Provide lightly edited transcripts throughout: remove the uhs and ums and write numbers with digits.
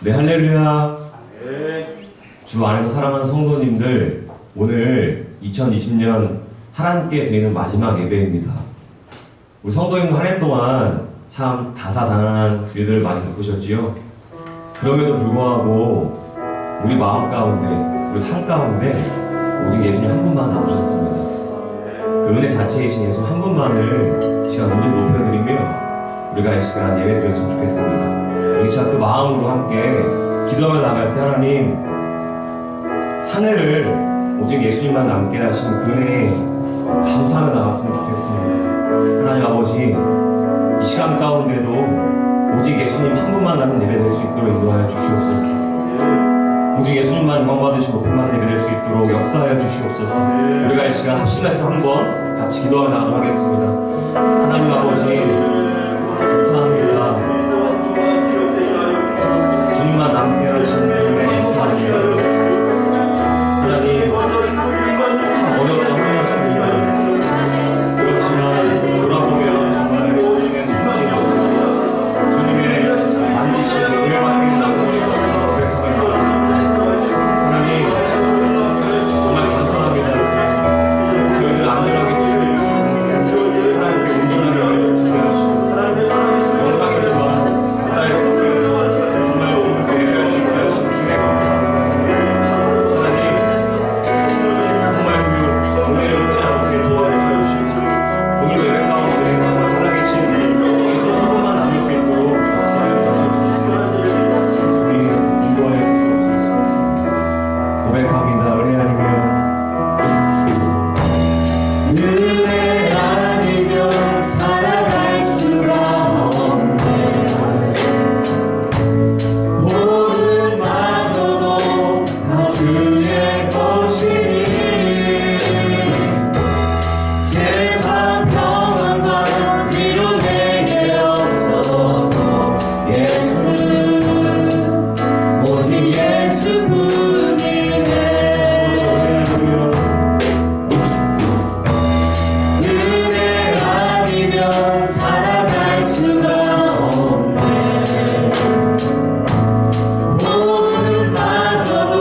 네, 할렐루야. 주 안에서 사랑하는 성도님들, 오늘 2020년 하나님께 드리는 마지막 예배입니다. 우리 성도님들 한 해 동안 참 다사다난한 일들을 많이 겪으셨지요? 그럼에도 불구하고 우리 마음 가운데, 우리 삶 가운데 오직 예수님 한 분만 남으셨습니다. 그 은혜 자체이신 예수님 한 분만을 이 시간 온전히 높여드리며 우리가 이 시간 예배 드렸으면 좋겠습니다. 우리 시간 그 마음으로 함께 기도하며 나갈 때 하나님 한 해를 오직 예수님만 남게 하신 그 은혜에 감사하며 나갔으면 좋겠습니다. 하나님 아버지, 이 시간 가운데도 오직 예수님 한 분만 나는 예배 될 수 있도록 인도하여 주시옵소서. 오직 예수님만 영광 받으시고 높임 받는 예배 될 수 있도록 역사하여 주시옵소서. 우리가 이 시간 합심해서 한번 같이 기도하며 나가도록 하겠습니다. 하나님 아버지, 감사합니다. 주님만 남게 하신 은혜 감사합니다. 하나님, 참 어려웠던 한 해였습니다. 그렇지만 돌아보면 정말 주님의 만지신 은혜 받는 나무를 주셔서 고백하며 하나님 정말 감사합니다. 주님, 저희들 안전하게 지켜주시고 하나님께 온전하게 알릴 수 있게 하시고 영상이지만 각자의 처소에서 정말 주님께 예배할 수 있게 하신 은혜 감사합니다. 하나님 정말 그 은혜를 잊지 않게 도와주시옵시고 오늘도 예배 가운데 정말 살아계신 예수 한 분만 남을 수 있도록 역사하여 주시옵소서. 주님 인도하여 주시옵소서. 고백합니다. 은혜 아니면 은혜 아니면 살아갈 수가 없네. 보름마저도 다 주의 것이니 세상 평안과 위로 내게 없어도 예수 오직 예수뿐이네. 은혜 아니면 살아갈 수가 없네. 보름마저도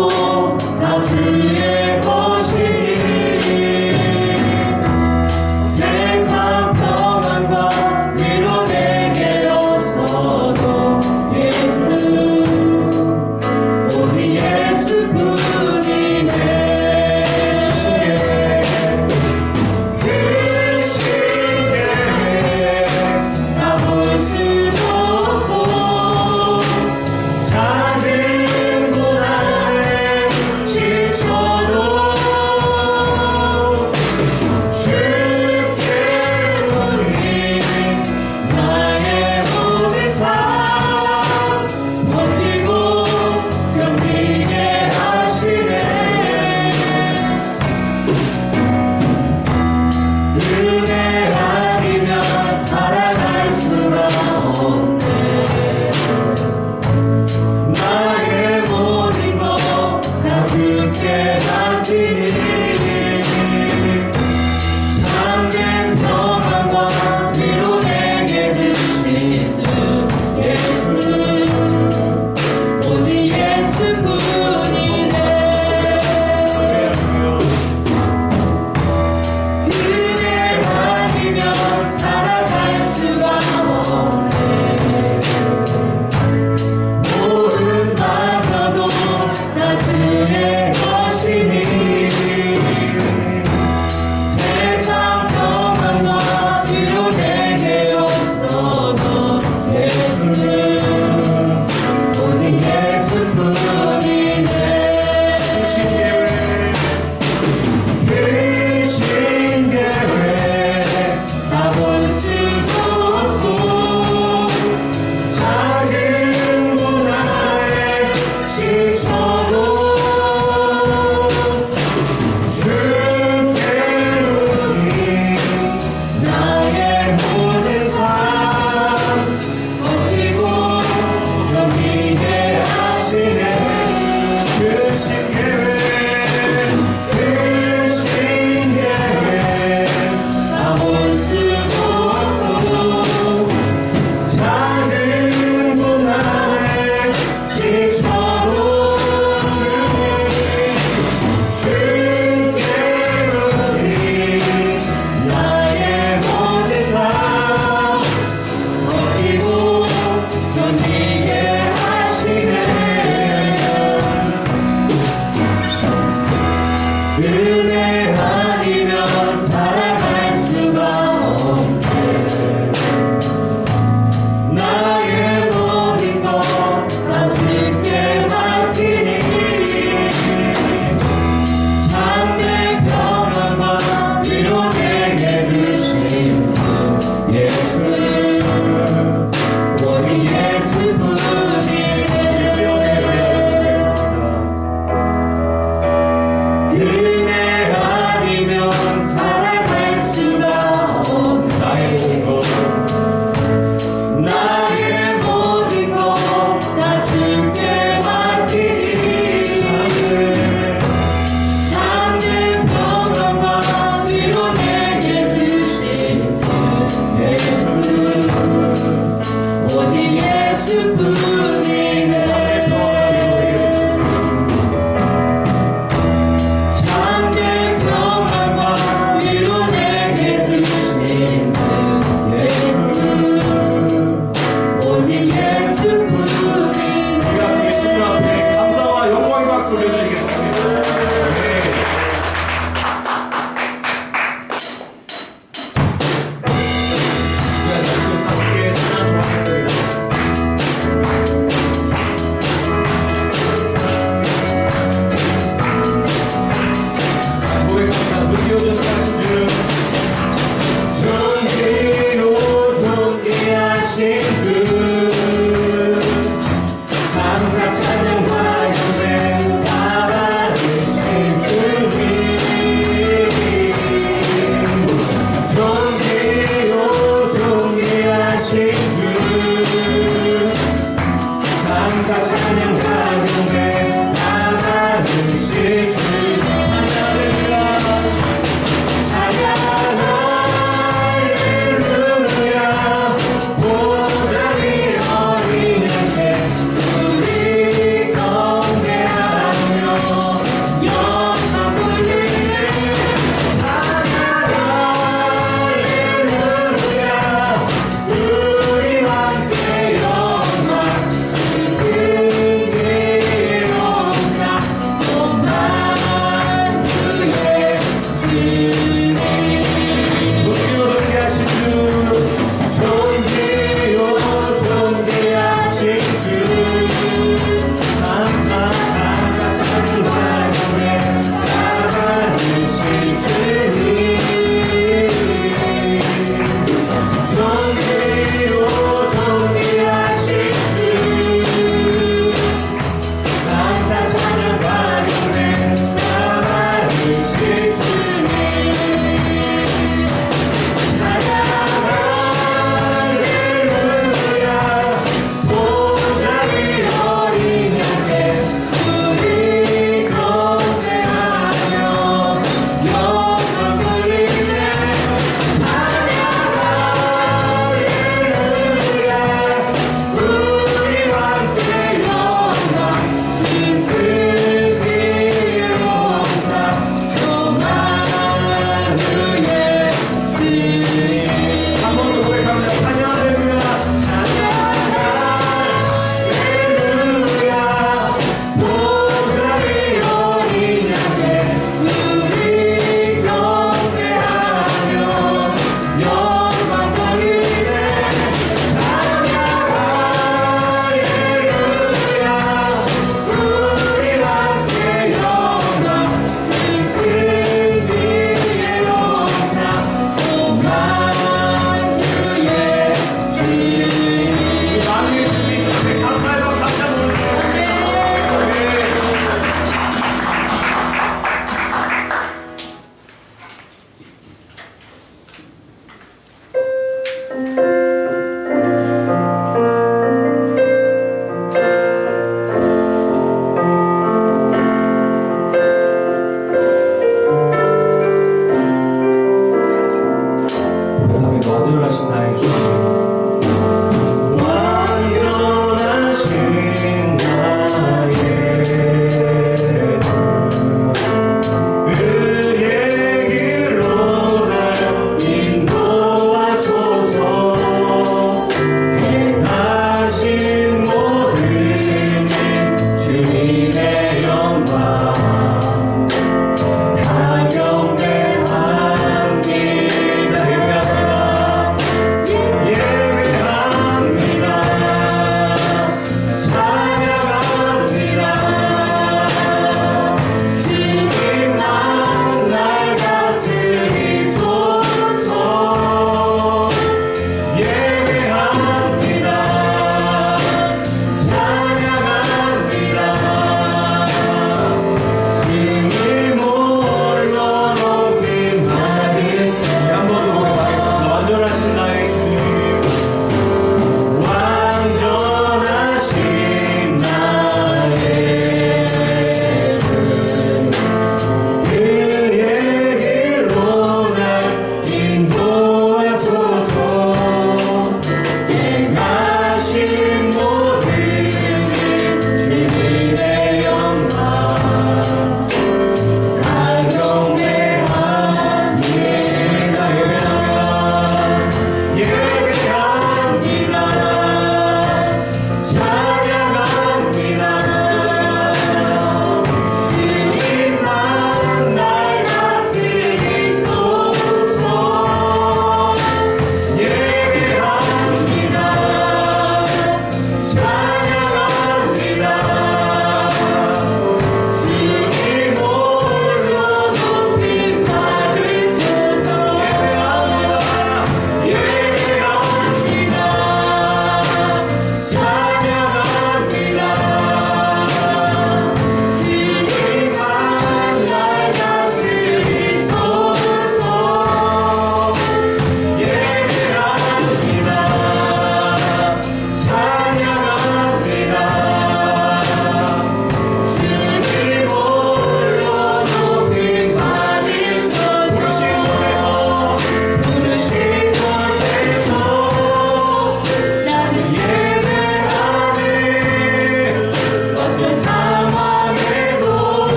다 주의 것이니 세상 평안과 위로 내게 없어도 예수 오직 예수뿐이네. 그 주 감사 찬양과 경배 받으신 주님 존귀요 존귀하신 주 감사 찬양과 경배 받으신 주 찬양을요 찬양 할렐루야 보답이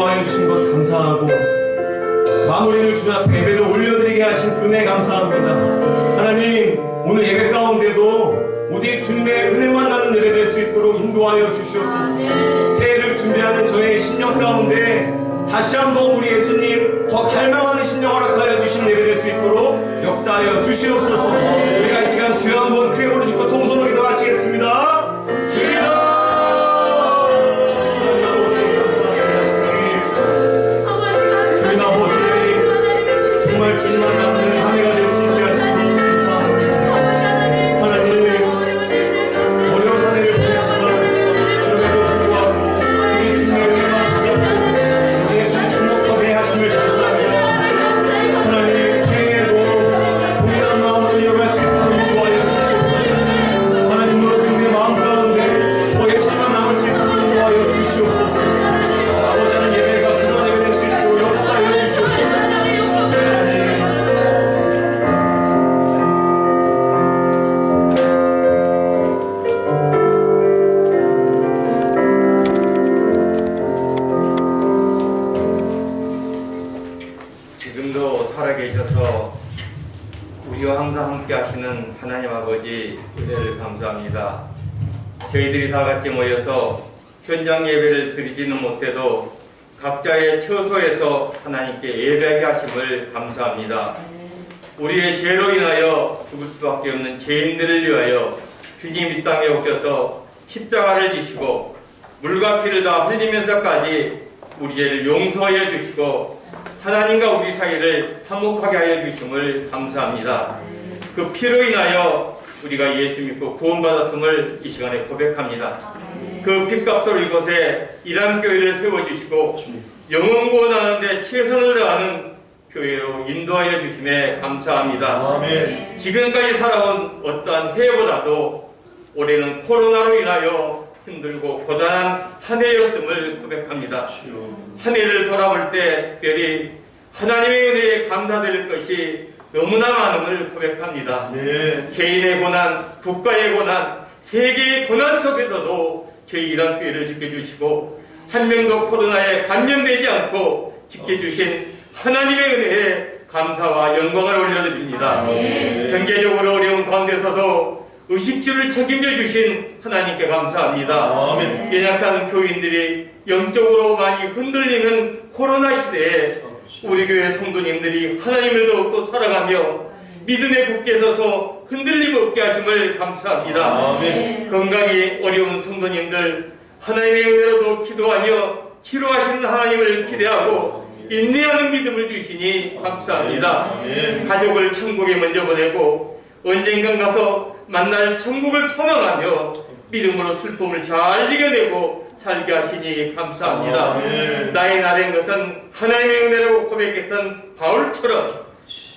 인도하여 주신 것 감사하고 마무리를 주 앞에 예배를 올려드리게 하신 은혜 감사합니다. 하나님, 오늘 예배 가운데도 오직 주님의 은혜만 나는 예배 될 수 있도록 인도하여 주시옵소서. 새해를 준비하는 저의 심령 가운데 다시 한번 우리 예수님 더 갈망하는 심령 허락하여 주신 예배 될 수 있도록 역사하여 주시옵소서. 우리가 이 시간 주여 한번 크게 부르짖고 통성으로 기도하시겠습니다. 주여! 정말 주님만 남는 한 해가 될 수 있게 하시고 감사합니다. 하나님, 어려운 한 해를 보내지만 그럼에도 불구하고 우리 주님의 은혜만 붙잡고 예수의 주목하게 하심을 감사합니다. 하나님, 새해에도 동일한 마음으로 이어갈 수 있도록 인도하여 주시옵소서. 하나님, 무너진 내 마음 가운데 더 예수님만 남을 수 있도록 인도하여 주시옵소서. 아버지 하나님, 예배가 그런 예배 될 수 있도록 역사하여 주시옵소서. 지금도 살아계셔서 우리와 항상 함께 하시는 하나님 아버지 은혜를 감사합니다. 저희들이 다 같이 모여서 현장 예배를 드리지는 못해도 각자의 처소에서 하나님께 예배하게 하심을 감사합니다. 우리의 죄로 인하여 죽을 수밖에 없는 죄인들을 위하여 주님 이 땅에 오셔서 십자가를 지시고 물과 피를 다 흘리면서까지 우리 죄를 용서하여 주시고 하나님과 우리 사이를 화목하게 하여 주심을 감사합니다. 그 피로 인하여 우리가 예수 믿고 구원받았음을 이 시간에 고백합니다. 그 핏값으로 이곳에 이람교회를 세워주시고 영혼 구원하는데 최선을 다하는 교회로 인도하여 주심에 감사합니다. 아멘. 지금까지 살아온 어떠한 해보다도 올해는 코로나로 인하여 힘들고 고단한 한 해였음을 고백합니다. 한 해를 돌아볼 때 특별히 하나님의 은혜에 감사드릴 것이 너무나 많음을 고백합니다. 네. 개인의 고난, 국가의 고난, 세계의 고난 속에서도 저희 이란 교회를 지켜주시고 한 명도 코로나에 감염되지 않고 지켜주신 하나님의 은혜에 감사와 영광을 올려드립니다. 경제적으로 어려운 가운데서도 의식주를 책임져 주신 하나님께 감사합니다. 아멘. 연약한 교인들이 영적으로 많이 흔들리는 코로나 시대에 우리 교회 성도님들이 하나님을 더욱더 살아가며 믿음에 굳게 서서 흔들림 없게 하심을 감사합니다. 아멘. 건강이 어려운 성도님들 하나님의 은혜로도 기도하며 치료하시는 하나님을 기대하고 인내하는 믿음을 주시니 감사합니다. 아멘. 가족을 천국에 먼저 보내고 언젠간 가서 만날 천국을 소망하며 믿음으로 슬픔을 잘 이겨내고 살게 하시니 감사합니다. 아멘. 나의 나된 것은 하나님의 은혜라고 고백했던 바울처럼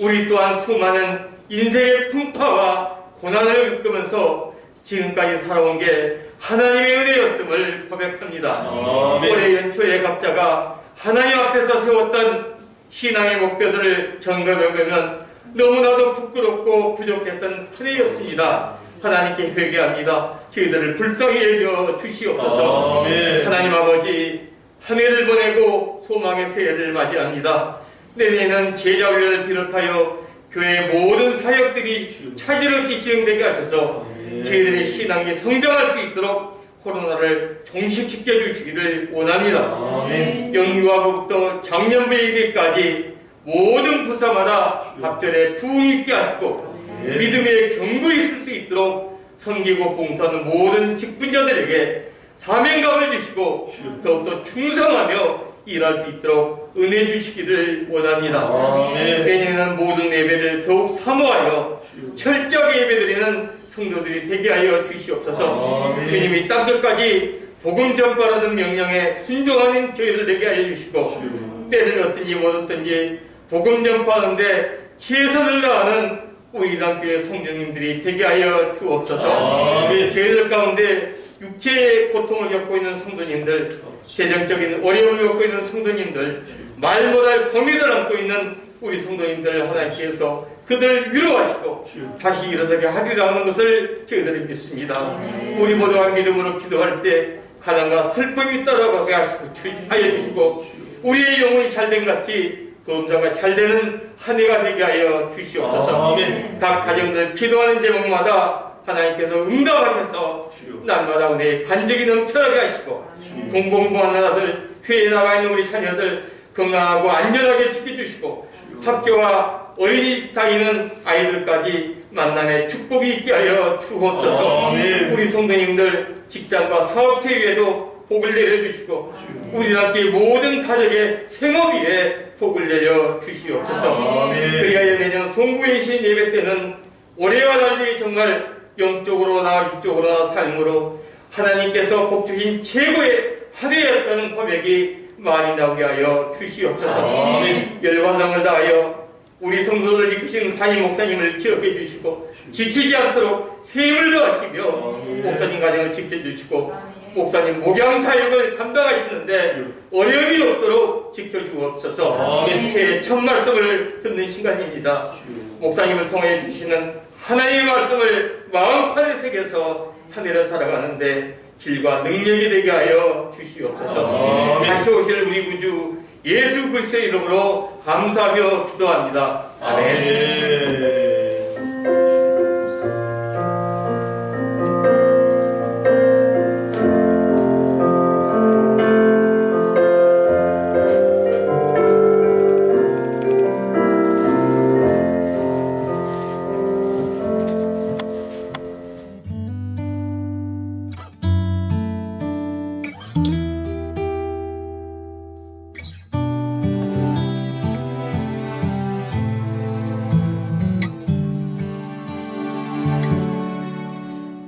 우리 또한 수많은 인생의 풍파와 고난을 겪으면서 지금까지 살아온 게 하나님의 은혜였음을 고백합니다. 아멘. 올해 연초에 각자가 하나님 앞에서 세웠던 신앙의 목표들을 점검해보면 너무나도 부끄럽고 부족했던 한 해였습니다. 하나님께 회개합니다. 저희들을 불쌍히 여겨 주시옵소서. 아멘. 하나님 아버지, 한 해를 보내고 소망의 새해를 맞이합니다. 내년에는 제자훈련을 비롯하여 교회의 모든 사역들이 차질 없이 진행되게 하셔서 저희들의 신앙이 성장할 수 있도록 코로나를 종식시켜 주시기를 원합니다. 아멘. 영유아부부터 장년부에 이르기까지 모든 부사마다 갑절에 부흥 있게 하시고 믿음의 경고 있을 수 있도록 섬기고 봉사하는 모든 직분자들에게 사명감을 주시고 더욱더 충성하며 일할 수 있도록 은혜 주시기를 원합니다. 아멘. 내년에는 모든 예배를 더욱 사모하여 철저하게 예배드리는 성도들이 되게 하여 주시옵소서. 아멘. 주님이 땅 끝까지 복음 전파라는 명령에 순종하는 저희들 되게 하여 주시고 때를 얻든지 못 얻든지 복음 전파하는데 최선을 다하는 우리 이단교회 성도님들이 되게 하여 주옵소서. 아멘. 저희들 가운데 육체의 고통을 겪고 있는 성도님들, 재정적인 어려움을 겪고 있는 성도님들, 말 못할 고민을 안고 있는 우리 성도님들 하나님께서 그들을 위로하시고 다시 일어서게 하리라는 것을 저희들이 믿습니다. 우리 모두가 믿음으로 기도할 때 가난과 슬픔이 따라가게 하시고 하여 주시고 우리의 영혼이 잘된 같이 범사가 잘되는 한 해가 되게 하여 주시옵소서. 아멘. 각 가정들 기도하는 제목마다 하나님께서 응답하셔서 날마다 은혜의 반적이 넘쳐나게 하시고 공공부한 나라들 회에 나가 있는 우리 자녀들 건강하고 안전하게 지켜주시고 학교와 어린이 다니는 아이들까지 만남의 축복이 있게 하여 주옵소서. 우리 성도님들 직장과 사업체 위에도 복을 내려주시고 우리 함께 모든 가족의 생업위에 복을 내려 주시옵소서. 그리하여 내년 송구행신 예배 때는 올해와 달리 정말 영적으로나 육적으로나 삶으로 하나님께서 복 주신 최고의 하루였다는 고백이 많이 나오게 하여 주시옵소서. 열과성을 다하여 우리 성도들 이끄신 담임 목사님을 기억해 주시고 지치지 않도록 세임을 더하시며 목사님 가정을 지켜주시고 목사님 목양 사역을 감당하시는데 어려움이 없도록 지켜주옵소서. 새해 첫 말씀을 듣는 시간입니다. 목사님을 통해 주시는 하나님의 말씀을 마음판에 새겨서 한 해를 살아가는데 길과 능력이 되게 하여 주시옵소서. 다시 오실 우리 구주 예수 그리스도의 이름으로 감사하며 기도합니다. 아멘.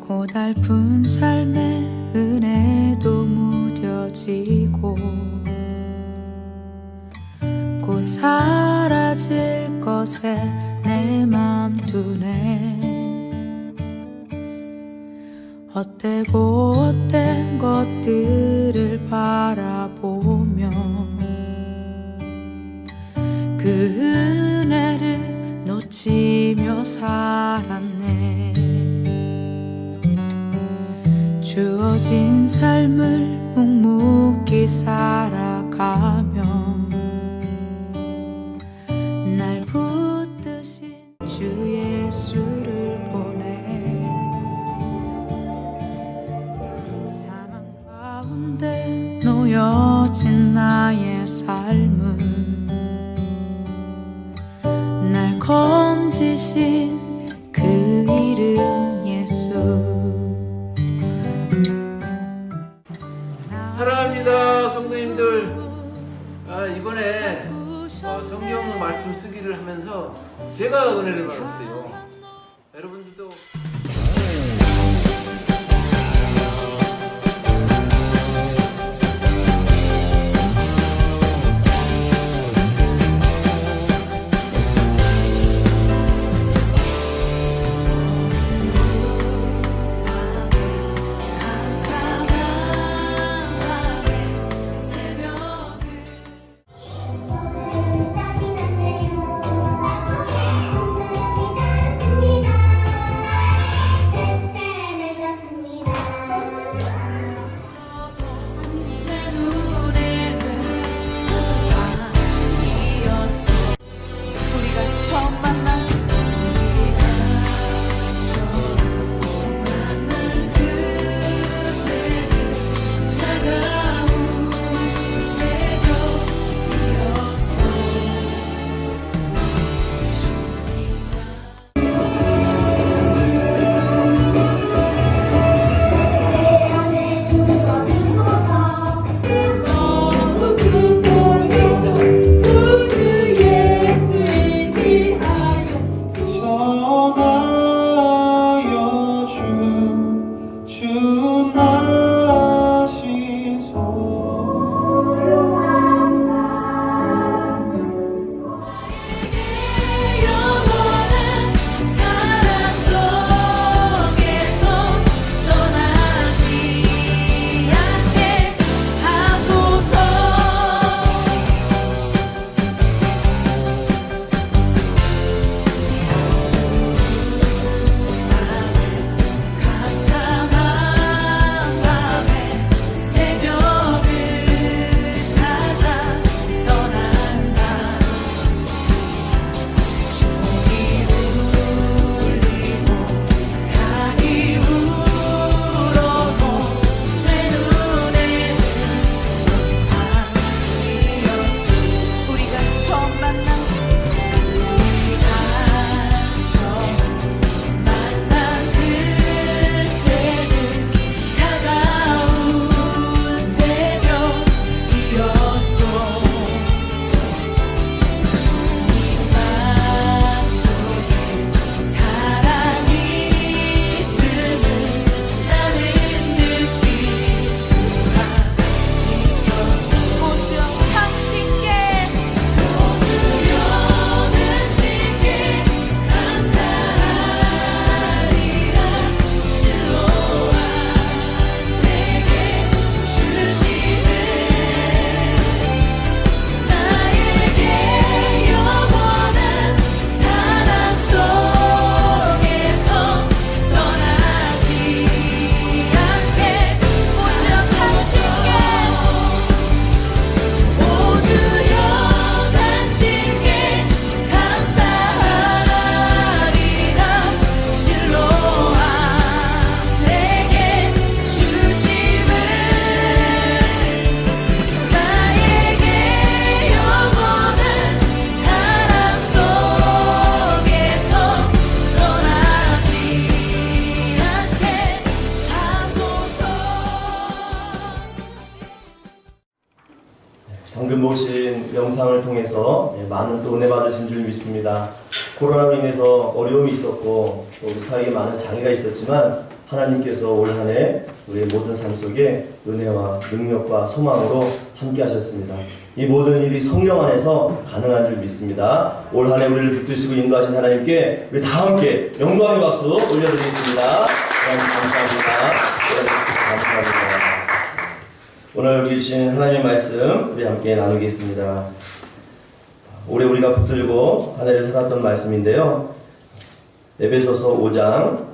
고달픈 삶의 은혜도 무뎌지고 곧 사라질 것에 내 맘 두네. 헛되고 헛된 것들을 바라보며 그 은혜를 놓치며 살았네. 주어진 삶을 묵묵히 살아가며 날 붙드신 주 예수를 보내. 사망 가운데 놓여진 나의 삶은 날 건지신 그 이름 예수. 사랑합니다, 성도님들. 이번에 성경 말씀 쓰기를 하면서 제가 은혜를 받았어요. 여러분들도 새벽에 들어오신 영상을 통해서 많은 또 은혜 받으신 줄 믿습니다. 코로나로 인해서 어려움이 있었고 또 우리 사회에 많은 장애가 있었지만 하나님께서 올 한 해 우리의 모든 삶 속에 은혜와 능력과 소망으로 함께 하셨습니다. 이 모든 일이 성령 안에서 가능한 줄 믿습니다. 올 한 해 우리를 붙드시고 인도하신 하나님께 우리 다 함께 영광의 박수 올려드리겠습니다. 감사합니다. 감사합니다. 오늘 우리 주신 하나님의 말씀 우리 함께 나누겠습니다. 올해 우리가 붙들고 한 해를 살았던 말씀인데요. 에베소서 5장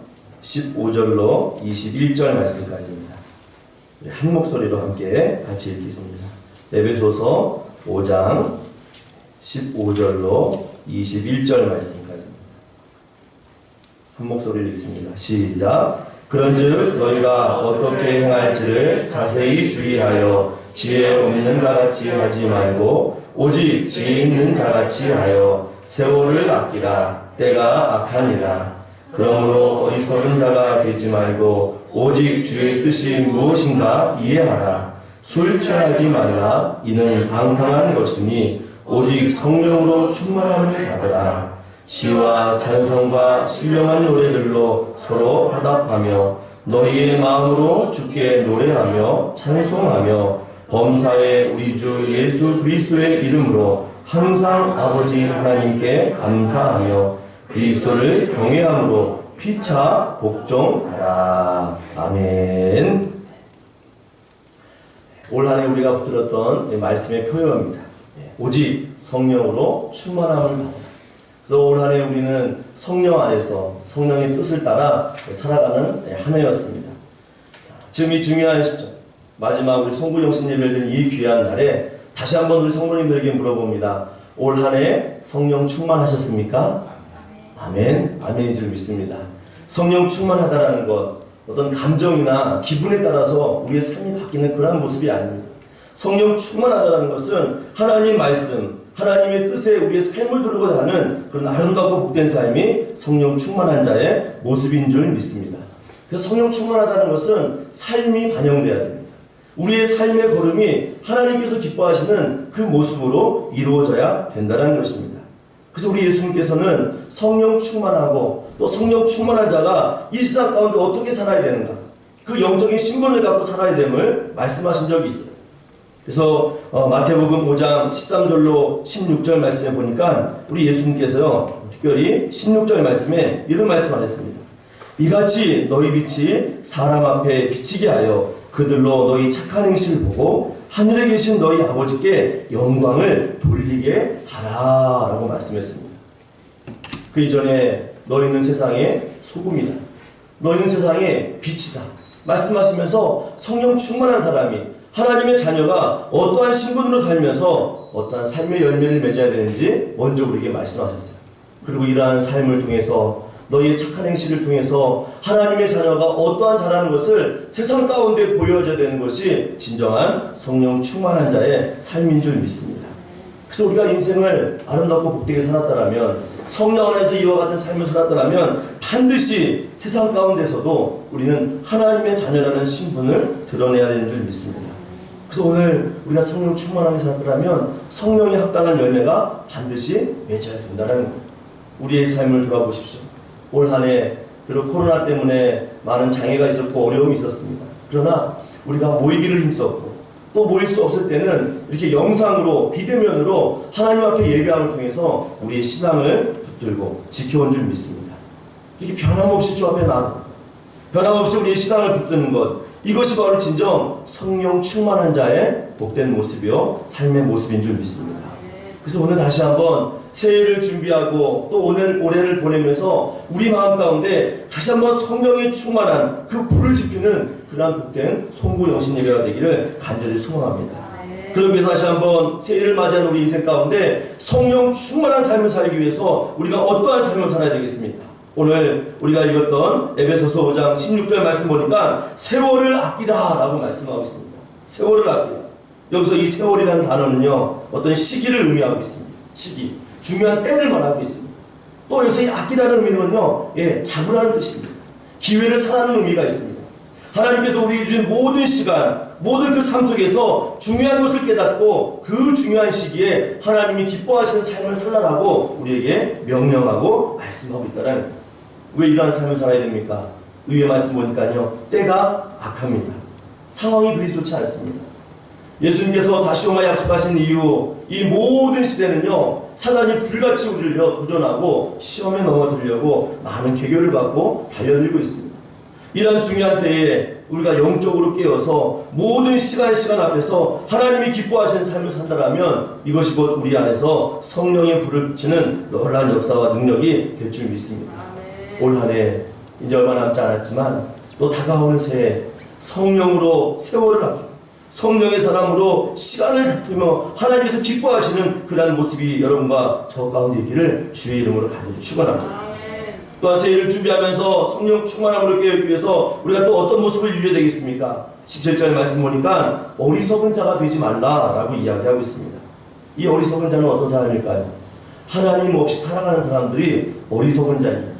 15절로 21절 말씀까지입니다. 한 목소리로 함께 같이 읽겠습니다. 에베소서 5장 15절로 21절 말씀까지입니다. 한 목소리로 읽습니다. 시작. 그런즉 너희가 어떻게 행할지를 자세히 주의하여 지혜 없는 자같이 하지 말고 오직 지혜 있는 자같이 하여 세월을 아끼라. 때가 악하니라. 그러므로 어리석은 자가 되지 말고 오직 주의 뜻이 무엇인가 이해하라. 술 취하지 말라. 이는 방탕한 것이니 오직 성령으로 충만함을 받으라. 시와 찬송과 신령한 노래들로 서로 화답하며 너희의 마음으로 주께 노래하며 찬송하며 범사의 우리 주 예수 그리스도의 이름으로 항상 아버지 하나님께 감사하며 그리스도를 경외함으로 피차 복종하라. 아멘. 올 한 해 우리가 붙들었던 말씀의 표현입니다. 오직 성령으로 충만함을 받으라. 그래서 올 한 해 우리는 성령 안에서 성령의 뜻을 따라 살아가는 한 해였습니다. 지금 이 중요한 시점, 마지막 우리 송구 영신 예배를 드린 이 귀한 날에 다시 한번 우리 성도님들에게 물어봅니다. 올 한 해 성령 충만하셨습니까? 아멘, 아멘인 줄 믿습니다. 성령 충만하다라는 것, 어떤 감정이나 기분에 따라서 우리의 삶이 바뀌는 그러한 모습이 아닙니다. 성령 충만하다는 것은 하나님 말씀, 하나님의 뜻에 우리의 삶을 두르고자 하는 그런 아름답고 복된 삶이 성령 충만한 자의 모습인 줄 믿습니다. 그래서 성령 충만하다는 것은 삶이 반영돼야 됩니다. 우리의 삶의 걸음이 하나님께서 기뻐하시는 그 모습으로 이루어져야 된다는 것입니다. 그래서 우리 예수님께서는 성령 충만하고 또 성령 충만한 자가 이 세상 가운데 어떻게 살아야 되는가, 그 영적인 신분을 갖고 살아야 됨을 말씀하신 적이 있어요. 그래서 마태복음 5장 13절로 16절 말씀에 보니까 우리 예수님께서요, 특별히 16절 말씀에 이런 말씀하셨습니다. 이같이 너희 빛이 사람 앞에 비치게 하여 그들로 너희 착한 행실을 보고 하늘에 계신 너희 아버지께 영광을 돌리게 하라 라고 말씀했습니다. 그 이전에 너희는 세상의 소금이다, 너희는 세상의 빛이다 말씀하시면서 성령 충만한 사람이, 하나님의 자녀가 어떠한 신분으로 살면서 어떠한 삶의 열매를 맺어야 되는지 먼저 우리에게 말씀하셨어요. 그리고 이러한 삶을 통해서, 너희의 착한 행실을 통해서 하나님의 자녀가 어떠한 자라는 것을 세상 가운데 보여줘야 되는 것이 진정한 성령 충만한 자의 삶인 줄 믿습니다. 그래서 우리가 인생을 아름답고 복되게 살았다면, 성령 안에서 이와 같은 삶을 살았다면 반드시 세상 가운데서도 우리는 하나님의 자녀라는 신분을 드러내야 되는 줄 믿습니다. 그래서 오늘 우리가 성령 충만하게 살았다면 성령에 합당한 열매가 반드시 맺어야 된다는 거예요. 우리의 삶을 돌아보십시오. 올 한 해 비록 코로나 때문에 많은 장애가 있었고 어려움이 있었습니다. 그러나 우리가 모이기를 힘썼고 또 모일 수 없을 때는 이렇게 영상으로, 비대면으로 하나님 앞에 예배함을 통해서 우리의 신앙을 붙들고 지켜온 줄 믿습니다. 이렇게 변함없이 주 앞에 나아가는 것, 변함없이 우리의 신앙을 붙드는 것, 이것이 바로 진정 성령 충만한 자의 복된 모습이요 삶의 모습인 줄 믿습니다. 그래서 오늘 다시 한번 새해를 준비하고 또 오늘 올해를 보내면서 우리 마음 가운데 다시 한번 성령이 충만한 그 불을 지피는 그러한 복된 송구 영신 예배가 되기를 간절히 소망합니다. 그러기 위해서 다시 한번 새해를 맞이한 우리 인생 가운데 성령 충만한 삶을 살기 위해서 우리가 어떠한 삶을 살아야 되겠습니까? 오늘 우리가 읽었던 에베소서 5장 16절 말씀 보니까 세월을 아끼라 라고 말씀하고 있습니다. 세월을 아끼라. 여기서 이 세월이라는 단어는요, 어떤 시기를 의미하고 있습니다. 시기, 중요한 때를 말하고 있습니다. 또 여기서 이 아끼라는 의미는요, 잡으라는 뜻입니다. 기회를 사라는 의미가 있습니다. 하나님께서 우리에게 주신 모든 시간, 모든 그 삶 속에서 중요한 것을 깨닫고 그 중요한 시기에 하나님이 기뻐하시는 삶을 살라라고 우리에게 명령하고 말씀하고 있다는 거예요. 왜 이러한 삶을 살아야 됩니까? 의의 말씀 보니까요, 때가 악합니다. 상황이 그리 좋지 않습니다. 예수님께서 다시 오마 약속하신 이후 이 모든 시대는요, 사단이 불같이 우리를 도전하고 시험에 넘어들려고 많은 계교를 갖고 달려들고 있습니다. 이러한 중요한 때에 우리가 영적으로 깨어서 모든 시간 앞에서 하나님이 기뻐하시는 삶을 산다라면 이것이 곧 우리 안에서 성령의 불을 붙이는 놀라운 역사와 능력이 될 줄 믿습니다. 올 한 해 이제 얼마 남지 않았지만 또 다가오는 새해 성령으로 세월을 아끼고 성령의 사람으로 시간을 다투며 하나님께서 기뻐하시는 그러한 모습이 여러분과 저 가운데 있기를 주의 이름으로 간절히 축원합니다. 또한 새해를 준비하면서 성령 충만함으로 깨어있기 위해서 우리가 또 어떤 모습을 유지해야 되겠습니까? 17절 말씀 보니까 어리석은 자가 되지 말라라고 이야기하고 있습니다. 이 어리석은 자는 어떤 사람일까요? 하나님 없이 살아가는 사람들이 어리석은 자입니다.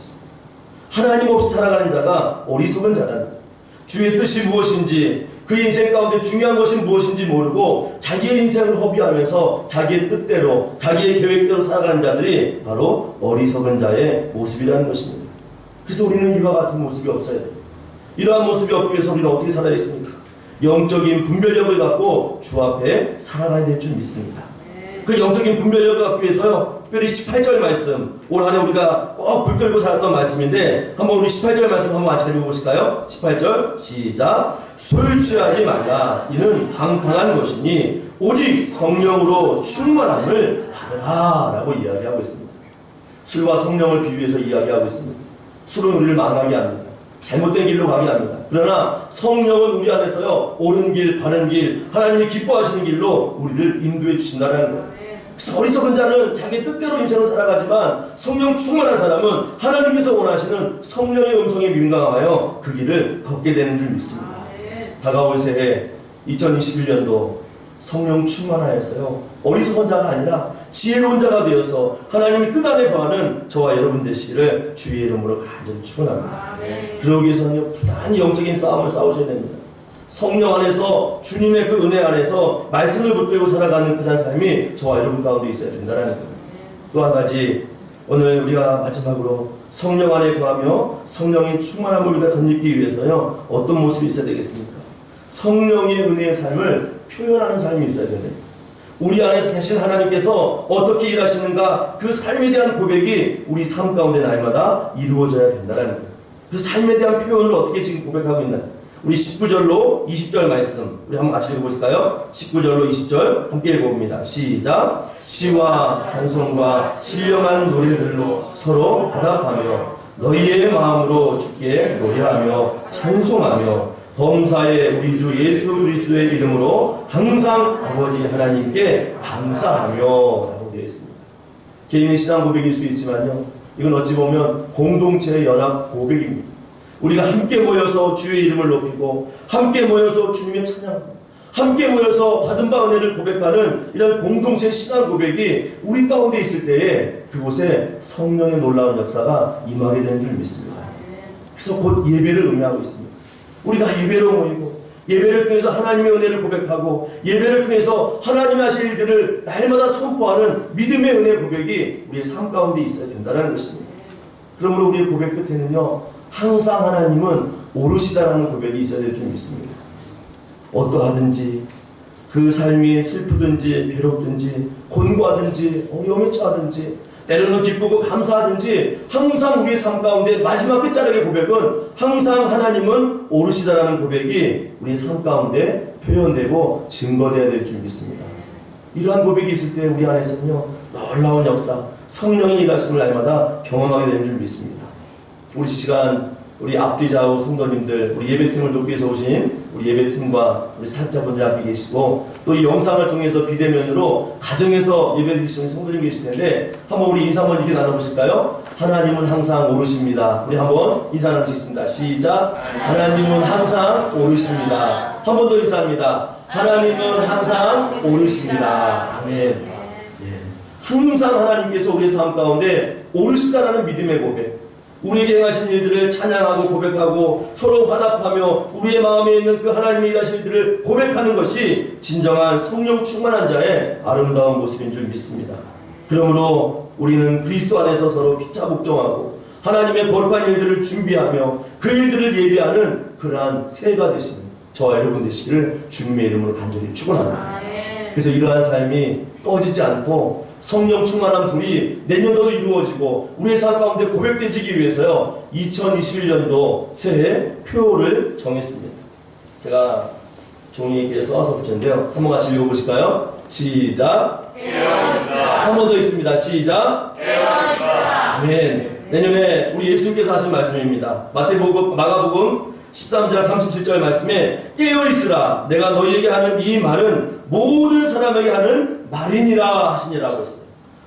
하나님 없이 살아가는 자가 어리석은 자라는 거예요. 주의 뜻이 무엇인지, 그 인생 가운데 중요한 것이 무엇인지 모르고 자기의 인생을 허비하면서 자기의 뜻대로, 자기의 계획대로 살아가는 자들이 바로 어리석은 자의 모습이라는 것입니다. 그래서 우리는 이와 같은 모습이 없어야 돼요. 이러한 모습이 없기 위해서 우리는 어떻게 살아야겠습니까? 영적인 분별력을 갖고 주 앞에 살아가야 될 줄 믿습니다. 그 영적인 분별력을 갖기 위해서요, 특별히 18절 말씀, 올 한해 우리가 꼭 붙들고 살았던 말씀인데 한번 우리 18절 말씀 한번 같이 읽어보실까요? 18절 시작. 술 취하지 말라. 이는 방탕한 것이니 오직 성령으로 충만함을 받으라 라고 이야기하고 있습니다. 술과 성령을 비유해서 이야기하고 있습니다. 술은 우리를 망하게 합니다. 잘못된 길로 가게 합니다. 그러나 성령은 우리 안에서요, 옳은 길, 바른 길, 하나님이 기뻐하시는 길로 우리를 인도해 주신다는 거예요. 그래서 어리석은 자는 자기 뜻대로 인생을 살아가지만 성령 충만한 사람은 하나님께서 원하시는 성령의 음성에 민감하여 그 길을 걷게 되는 줄 믿습니다. 다가올 새해 2021년도 성령 충만하여서요, 어리석은 자가 아니라 지혜로운 자가 되어서 하나님의 뜻 안에 거하는 저와 여러분 되시기를 주의 이름으로 간절히 축원합니다. 그러기 위해서는요, 부단히 영적인 싸움을 싸우셔야 됩니다. 성령 안에서 주님의 그 은혜 안에서 말씀을 붙들고 살아가는 그런 삶이 저와 여러분 가운데 있어야 된다는 거예요. 또 한 가지, 오늘 우리가 마지막으로 성령 안에 거하며 성령의 충만함을 우리가 덧입기 위해서요, 어떤 모습이 있어야 되겠습니까? 성령의 은혜의 삶을 표현하는 삶이 있어야 된다. 우리 안에서 계신 하나님께서 어떻게 일하시는가, 그 삶에 대한 고백이 우리 삶 가운데 날마다 이루어져야 된다는 거예요. 그 삶에 대한 표현을 어떻게 지금 고백하고 있나요? 우리 19절로 20절 말씀 우리 한번 같이 읽어보실까요? 19절로 20절 함께 읽어봅니다. 시작. 시와 찬송과 신령한 노래들로 서로 화답하며 너희의 마음으로 주께 노래하며 찬송하며 범사의 우리 주 예수 그리스도의 이름으로 항상 아버지 하나님께 감사하며 라고 되어 있습니다. 개인의 신앙 고백일 수 있지만요, 이건 어찌 보면 공동체의 연합 고백입니다. 우리가 함께 모여서 주의 이름을 높이고 함께 모여서 주님의 찬양합니다. 함께 모여서 받은 바 은혜를 고백하는 이런 공동체 신앙 고백이 우리 가운데 있을 때에 그곳에 성령의 놀라운 역사가 임하게 되는 줄 믿습니다. 그래서 곧 예배를 의미하고 있습니다. 우리가 예배로 모이고 예배를 통해서 하나님의 은혜를 고백하고 예배를 통해서 하나님이 하실 일들을 날마다 선포하는 믿음의 은혜 고백이 우리의 삶 가운데 있어야 된다는 것입니다. 그러므로 우리의 고백 끝에는요, 항상 하나님은 오르시다라는 고백이 있어야 될 줄 믿습니다. 어떠하든지 그 삶이 슬프든지 괴롭든지 곤고하든지 어려움에 처하든지 때로는 기쁘고 감사하든지 항상 우리의 삶 가운데 마지막 끝자락의 고백은 항상 하나님은 오르시다라는 고백이 우리의 삶 가운데 표현되고 증거되어야 될 줄 믿습니다. 이러한 고백이 있을 때 우리 안에서는요, 놀라운 역사, 성령의 일하심을 날마다 경험하게 되는 줄 믿습니다. 우리 시간 우리 앞뒤 좌우 성도님들, 우리 예배팀을 돕기 위해서 오신 우리 예배팀과 우리 사역자분들 함께 계시고 또 이 영상을 통해서 비대면으로 가정에서 예배드리시는 성도님 계실 텐데 한번 우리 인사 한번 이렇게 나눠보실까요? 하나님은 항상 오르십니다. 우리 한번 인사 나누시겠습니다. 시작. 하나님은 항상 오르십니다. 한 번 더 인사합니다. 하나님은 항상 오르십니다. 아멘. 예. 항상 하나님께서 우리의 삶 가운데 오르시다라는 믿음의 고백, 우리에게 행하신 일들을 찬양하고 고백하고 서로 화답하며 우리의 마음에 있는 그 하나님의 일하신 일들을 고백하는 것이 진정한 성령 충만한 자의 아름다운 모습인 줄 믿습니다. 그러므로 우리는 그리스도 안에서 서로 피차 복종하고 하나님의 거룩한 일들을 준비하며 그 일들을 예비하는 그러한 새해가 되시는 저와 여러분 되시기를 주님의 이름으로 간절히 축원합니다. 그래서 이러한 삶이 꺼지지 않고 성령 충만한 불이 내년도도 이루어지고 우리의 삶 가운데 고백되지기 위해서요 2021년도 새해 표를 정했습니다. 제가 종이에 이렇게 써서 붙였는데요. 한번 같이 읽어보실까요? 시작. 한 번 더 있습니다. 시작. 아멘. 내년에 우리 예수님께서 하신 말씀입니다. 마태복음, 마가복음 13장 37절 말씀에 깨어있으라 내가 너희에게 하는 이 말은 모든 사람에게 하는 말이니라 하시니라고 했어요.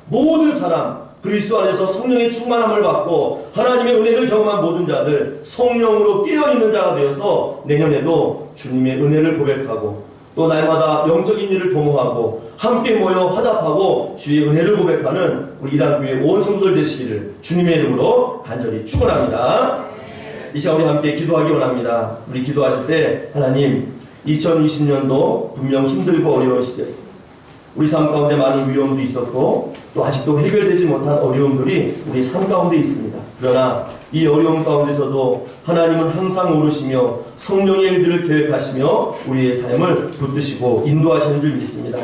모든 사람 그리스도 안에서 성령의 충만함을 받고 하나님의 은혜를 경험한 모든 자들 성령으로 깨어있는 자가 되어서 내년에도 주님의 은혜를 고백하고 또 날마다 영적인 일을 도모하고 함께 모여 화답하고 주의 은혜를 고백하는 우리 이단교회 온 성도들 되시기를 주님의 이름으로 간절히 축원합니다. 이 시간 우리 함께 기도하기 원합니다. 우리 기도하실 때 하나님 2020년도 분명 힘들고 어려운 시대였습니다. 우리 삶 가운데 많은 위험도 있었고 또 아직도 해결되지 못한 어려움들이 우리 삶 가운데 있습니다. 그러나 이 어려움 가운데서도 하나님은 항상 오르시며 성령의 일들을 계획하시며 우리의 삶을 붙드시고 인도하시는 줄 믿습니다.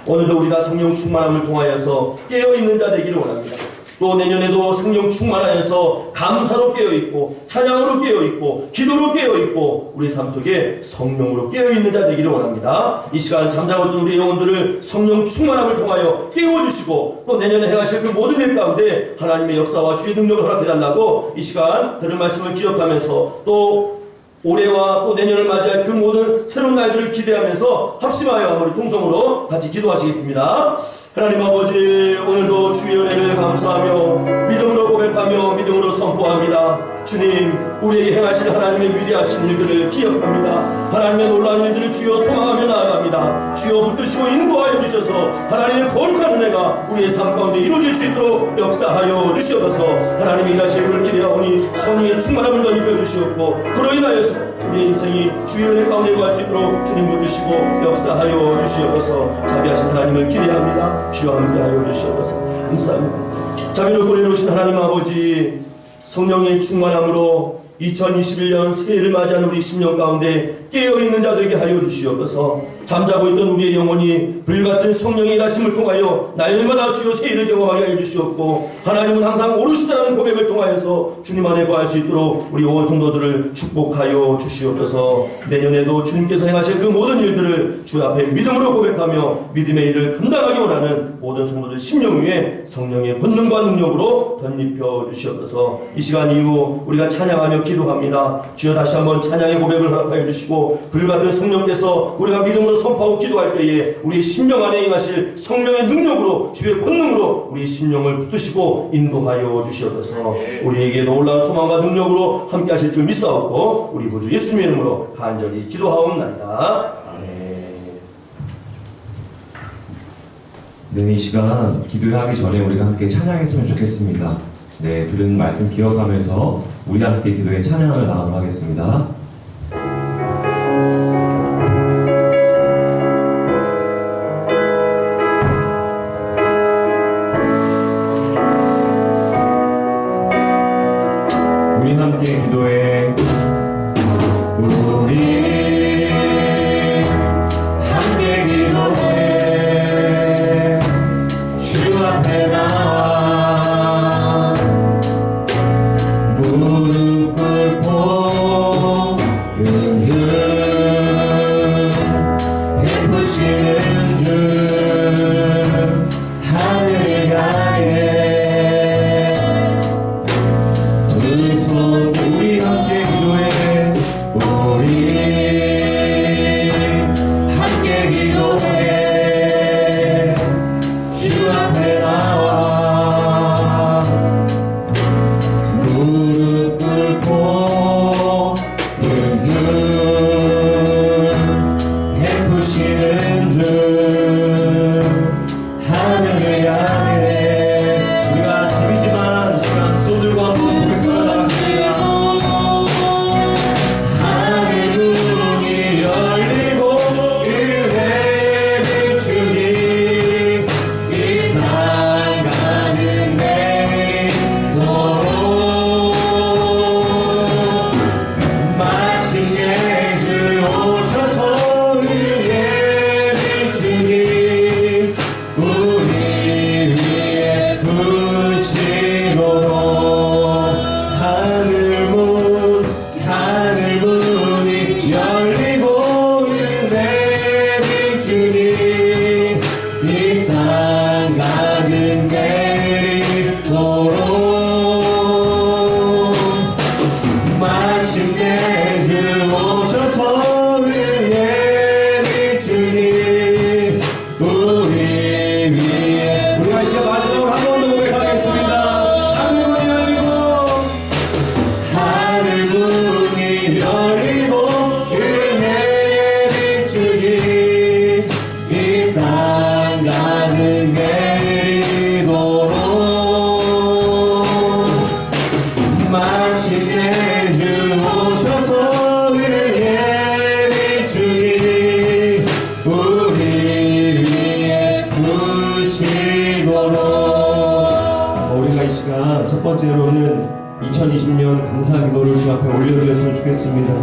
오늘도 우리가 성령 충만함을 통하여서 깨어있는 자 되기를 원합니다. 또 내년에도 성령 충만하여서 감사로 깨어있고 찬양으로 깨어있고 기도로 깨어있고 우리 삶 속에 성령으로 깨어있는 자 되기를 원합니다. 이 시간 잠자고 있던 우리 영혼들을 성령 충만함을 통하여 깨워주시고 또 내년에 행하실 그 모든 일 가운데 하나님의 역사와 주의 능력을 허락해달라고 이 시간 들은 말씀을 기억하면서 또 올해와 또 내년을 맞이할 그 모든 새로운 날들을 기대하면서 합심하여 우리 통성으로 같이 기도하시겠습니다. 하나님 아버지 오늘도 주의 은혜를 감사하며 믿음으로 고백하며 믿음으로 선포합니다. 주님 우리에게 행하신 하나님의 위대하신 일들을 기억합니다. 하나님의 놀라운 일들을 주여 소망하며 나아갑니다. 주여 붙드시고 인도하여 주셔서 하나님의 거룩한 은혜가 우리의 삶 가운데 이루어질 수 있도록 역사하여 주시옵소서. 하나님의 일하실 일을 기대하오니 성령의 충만함을 덧입혀 주시옵고 그로 인하여서 우리의 인생이 주의 은혜 가운데 거할 수 있도록 주님 붙드시고 역사하여 주시옵소서. 자비하신 하나님을 기대합니다. 주여 함께하여 주시옵소서. 감사합니다. 자비를 보내놓으신 하나님 아버지 성령의 충만함으로 2021년 새해를 맞이하는 우리 심령 가운데 깨어있는 자들에게 하여 주시옵소서. 잠자고 있던 우리의 영혼이 불같은 성령의 일하심을 통하여 날마다 주여 새해를 경험하게 하여 주시옵고 하나님은 항상 오르시다는 고백을 통하여서 주님 안에 거할 수 있도록 우리 온 성도들을 축복하여 주시옵소서. 내년에도 주님께서 행하실 그 모든 일들을 주 앞에 믿음으로 고백하며 믿음의 일을 감당하기 원하는 모든 성도들 심령 위에 성령의 권능과 능력으로 덧입혀 주시옵소서. 이 시간 이후 우리가 찬양하며 기도합니다. 주여 다시 한번 찬양의 고백을 허락하여 주시고 불같은 성령께서 우리가 믿음으로 선포하고 기도할 때에 우리의 심령 안에 임하실 성령의 능력으로 주의 권능으로 우리의 심령을 붙드시고 인도하여 주시옵소서. 우리에게 놀라운 소망과 능력으로 함께 하실 줄 믿사옵고 우리 구주 예수님의 이름으로 간절히 기도하옵나이다. 아멘. 네, 이 시간 기도하기 전에 우리가 함께 찬양했으면 좋겠습니다. 네, 들은 말씀 기억하면서 우리 함께 기도에 찬양을 나가도록 하겠습니다. 우리 함께 기도해. 우리 함께 기도해. 주 앞에 나와 무릎 꿇고 그는 베푸시는 주 하늘 향해 두 손 우리 함께 기도해. 우리 함께 기도해. 주 앞에 나와 우리가 이 시간 첫 번째로는 2020년 감사 기도를 주 앞에 올려드렸으면 좋겠습니다.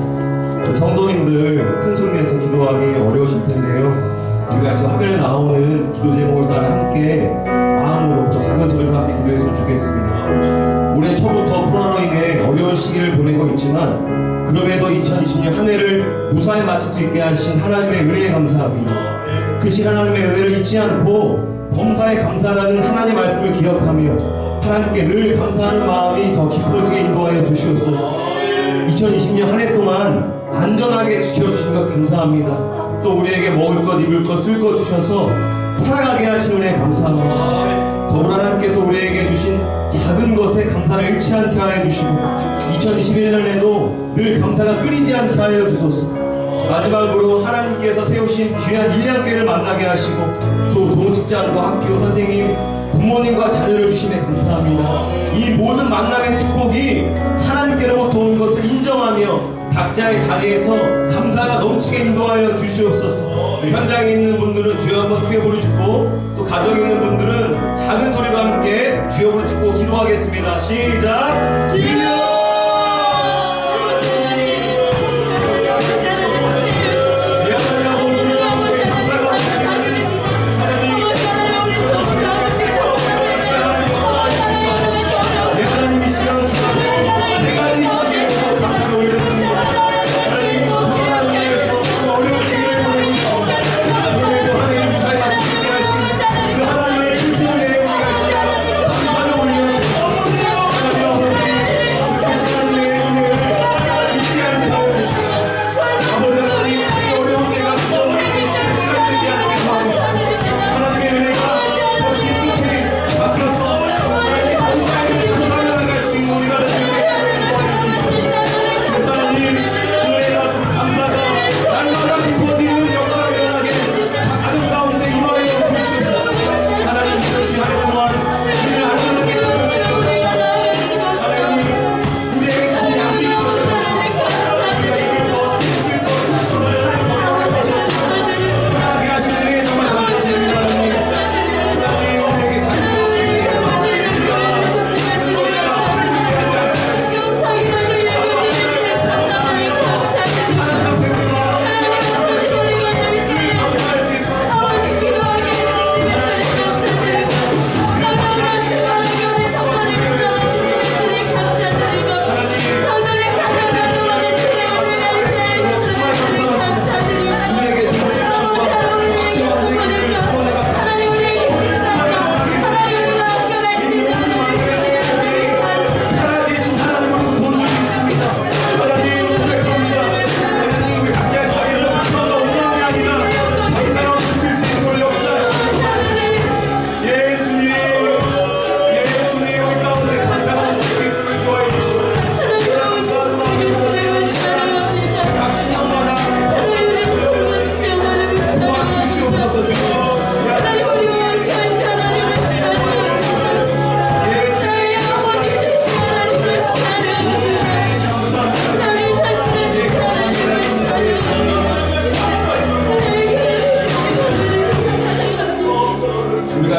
성도님들 큰 소리 내서 기도하기 어려우실 텐데요. 우리가 지금 화면에 나오는 기도 제목을 따라 함께 마음으로 또 작은 소리로 함께 기도했으면 좋겠습니다. 올해 초부터 코로나로 인해 어려운 시기를 보내고 있지만 그럼에도 2020년 한 해를 무사히 마칠 수 있게 하신 하나님의 은혜에 감사합니다. 그 하나님의 은혜를 잊지 않고 범사에 감사라는 하나님의 말씀을 기억하며 하나님께 늘 감사하는 마음이 더 깊어지게 인도하여 주시옵소서. 2020년 한 해 동안 안전하게 지켜주신 것 감사합니다. 또 우리에게 먹을 것, 입을 것, 쓸 것 주셔서 살아가게 하신 은혜 감사합니다. 더불어 하나님께서 우리에게 주신 작은 것에 감사를 잃지 않게 하여 주시고 2021년에도 늘 감사가 끊이지 않게 하여 주소서. 마지막으로 하나님께서 세우신 귀한 1년교회를 만나게 하시고 또 좋은 직장과 학교, 선생님, 부모님과 자녀를 주심에 감사합니다. 이 모든 만남의 축복이 하나님께로부터 온 것을 인정하며 각자의 자리에서 감사가 넘치게 인도하여 주시옵소서. 현장에 있는 분들은 주여 한번 크게 부르짖고 또 가정에 있는 분들은 작은 소리로 함께 주여 부르짖고 기도하겠습니다. 시작! 주여!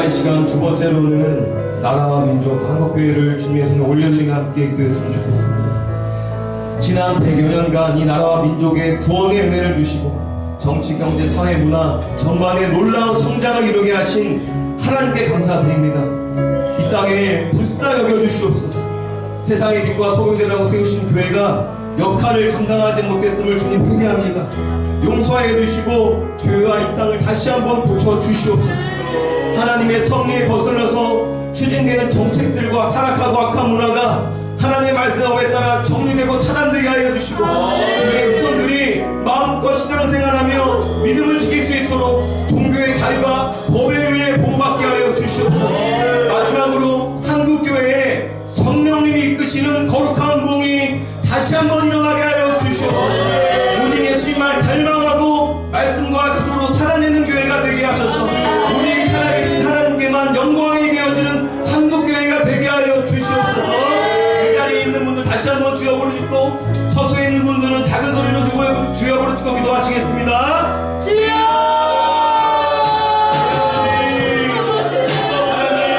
이 시간 두 번째로는 나라와 민족, 한국교회를 주님의 손에 올려드리며 함께 기도했으면 좋겠습니다. 지난 100여 년간 이 나라와 민족의 구원의 은혜를 주시고 정치, 경제, 사회, 문화 전반에 놀라운 성장을 이루게 하신 하나님께 감사드립니다. 이 땅에 불쌍히 여겨주시옵소서. 세상의 빛과 소금이 되라고 세우신 교회가 역할을 감당하지 못했음을 주님 회개합니다. 용서해 주시고 교회와 이 땅을 다시 한번 고쳐주시옵소서. 하나님의 섭리에 거슬러서 추진되는 정책들과 타락하고 악한 문화가 하나님의 말씀에 따라 정리되고 차단되게 하여 주시고 우리의 후손들이 마음껏 신앙생활하며 믿음을 지킬 수 있도록 종교의 자유가 법에 의해 보호받게 하여 주시옵소서. 마지막으로 한국교회에 성령님이 이끄시는 거룩한 부흥이 다시 한번 일어나게 하여 주시옵소서. 오직 예수님을 닮아가고 말씀과 기도로 살아내는 교회가 되게 하셔서 우리 살아계신 하나님께만 영광이 되어지는 한국교회가 되게 하여 주시옵소서. 이 자리에 있는 분들 다시 한번 주여 부르짖고 서소에 있는 분들은 작은 소리로 주여 부르짖고 기도하시겠습니다. 주여! 하나님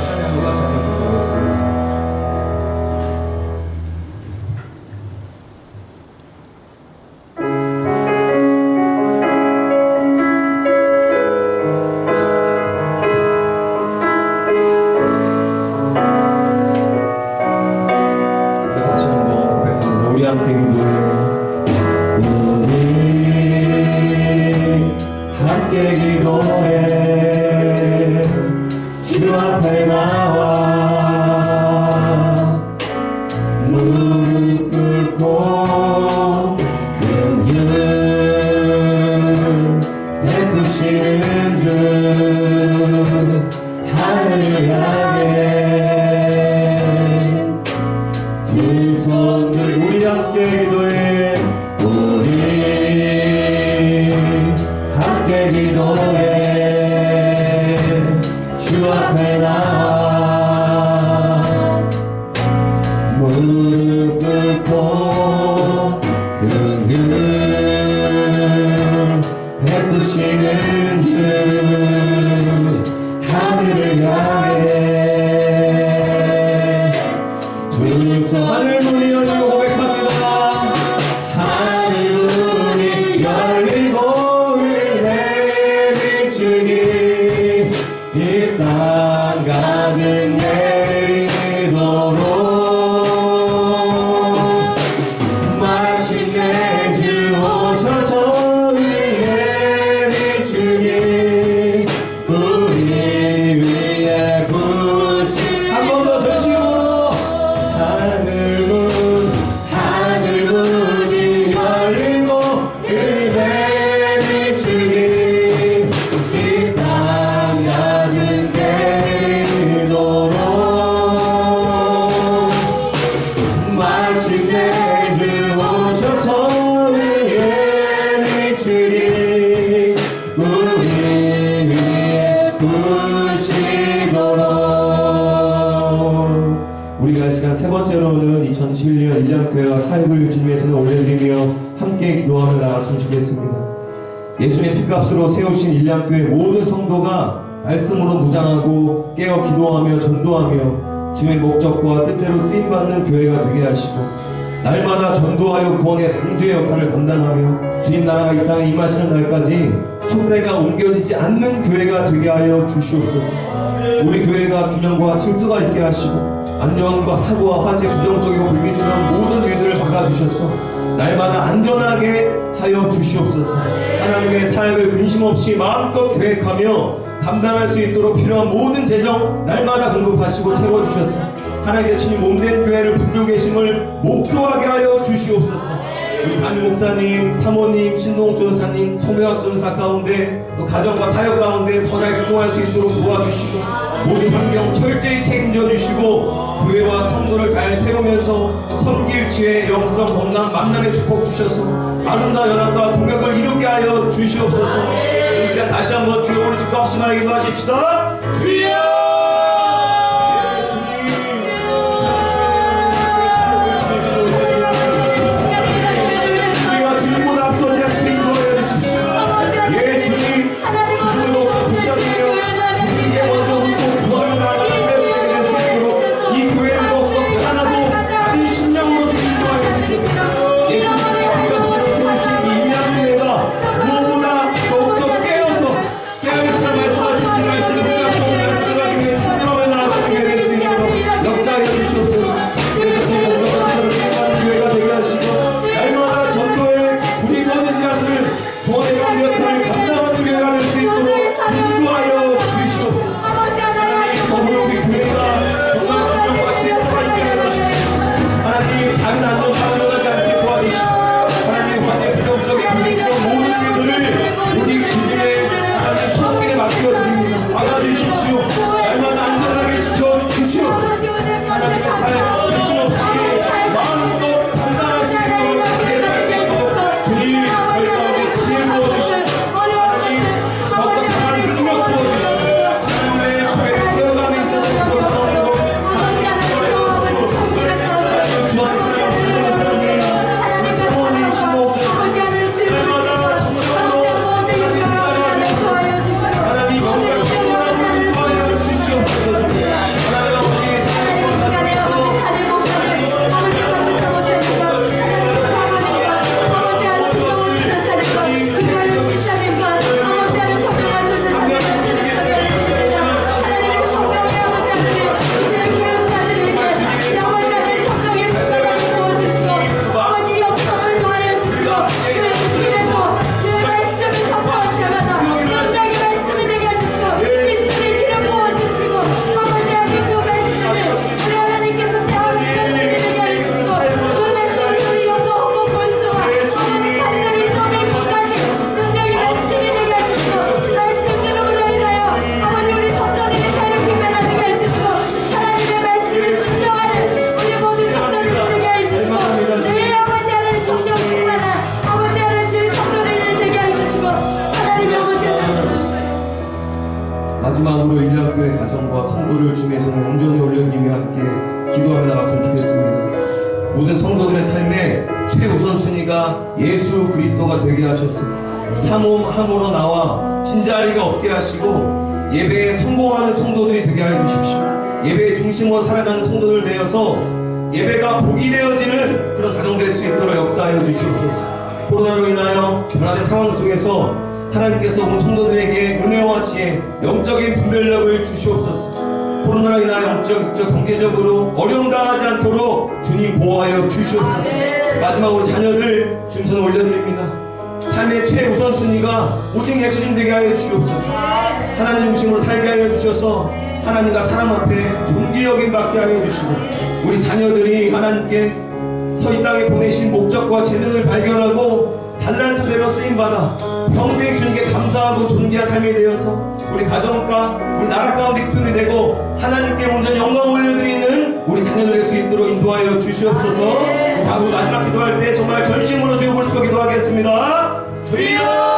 찬양으로 다시 한번 듣도록 하겠습니다. 우리가 다시 한번 고백합니다. 우리 함께 기도해. 주 앞에 나와 무릎 꿇고 긍휼 베푸시는 주 하늘을 향해 두 손들 우리 함께 기도해. 우리 함께 기도해. 주 앞에 나와 무릎 꿇고 긍휼 베푸시는 주 하늘을 향해 두 손 하늘 문이 열리고 고백합니다. 하늘 문이 열리고 은혜를 주니 이 땅 가득 내리도록 마침내 주 오셔서 은혜를 주니 우리 위에 부으신 한 번 더 전심으로 하늘문이 열리고 은혜를 주니 이 땅 가득 내리도록 마침내 주 오셔서 은혜를 주니 우리 위에 부으시도록. 우리가 이 시간 세 번째로는 2021년 1년교회와 사역을 주님의 손에 올려드리며 함께 기도하며 나갔으면 좋겠습니다. 예수님의 핏값으로 세우신 1년교회 모든 성도가 말씀으로 무장하고 깨어 기도하며 전도하며 주의 목적과 뜻대로 쓰임받는 교회가 되게 하시고 날마다 전도하여 구원의 방주의 역할을 감당하며 주님 나라가 이 땅에 임하시는 날까지 초대가 옮겨지지 않는 교회가 되게 하여 주시옵소서. 우리 교회가 균형과 질서가 있게 하시고 안전과 사고와 화재 부정적이고 불미스러운 모든 일들을 막아주셔서 날마다 안전하게 하여 주시옵소서. 하나님의 사역을 근심 없이 마음껏 계획하며 감당할 수 있도록 필요한 모든 재정 날마다 공급하시고 채워주셔서 하나님의 친히 몸된 교회를 붙들고 계심을 목표하게 하여 주시옵소서. 우리 담임 목사님, 사모님, 신동욱 전사님, 송명학 전사 가운데 또 가정과 사역 가운데 더 잘 집중할 수 있도록 도와주시고 모든 환경 철저히 책임져 주시고 교회와 성도를 잘 세우면서 섬길 지혜, 영성, 건강, 만남의 축복 주셔서 아름다운 연합과 동역을 이루게 하여 주시옵소서. 이 시간 다시 한번 주여 우리 주가 없이 말하게 기도하십시다. 주여! 말씀을 온전히 올려드리며 함께 기도하며 나갔으면 좋겠습니다. 모든 성도들의 삶의 최우선 순위가 예수 그리스도가 되게 하셔서 삼엄함으로 나와 빈자리가 없게 하시고 예배에 성공하는 성도들이 되게 해 주십시오. 예배의 중심으로 살아가는 성도들 되어서 예배가 복이 되어지는 그런 가정 될 수 있도록 역사하여 주시옵소서. 코로나로 인하여 변화된 상황 속에서 하나님께서 우리 성도들에게 은혜와 지혜, 영적인 분별력을 주시옵소서. 코로나로 인하여 영적, 육적, 경제적으로 어려움 당하지 않도록 주님 보호하여 주시옵소서. 마지막으로 자녀들 주님선 올려드립니다. 삶의 최우선순위가 오직 예수님 되게 하여 주시옵소서. 하나님 중심으로 살게 하여 주셔서 하나님과 사람 앞에 존귀 여김 받게 하여 주시고 우리 자녀들이 하나님께 이 땅에 보내신 목적과 재능을 발견하고 달란트대로 쓰임받아 평생 주님께 감사하고 존귀한 삶이 되어서 우리 가정과 우리 나라 가운데 기쁨이 되고 하나님께 온전히 영광 올려드리는 우리 자녀들 될 수 있도록 인도하여 주시옵소서. 다음 마지막 기도할 때 정말 전심으로 주여 부르시고 기도하겠습니다. 주여!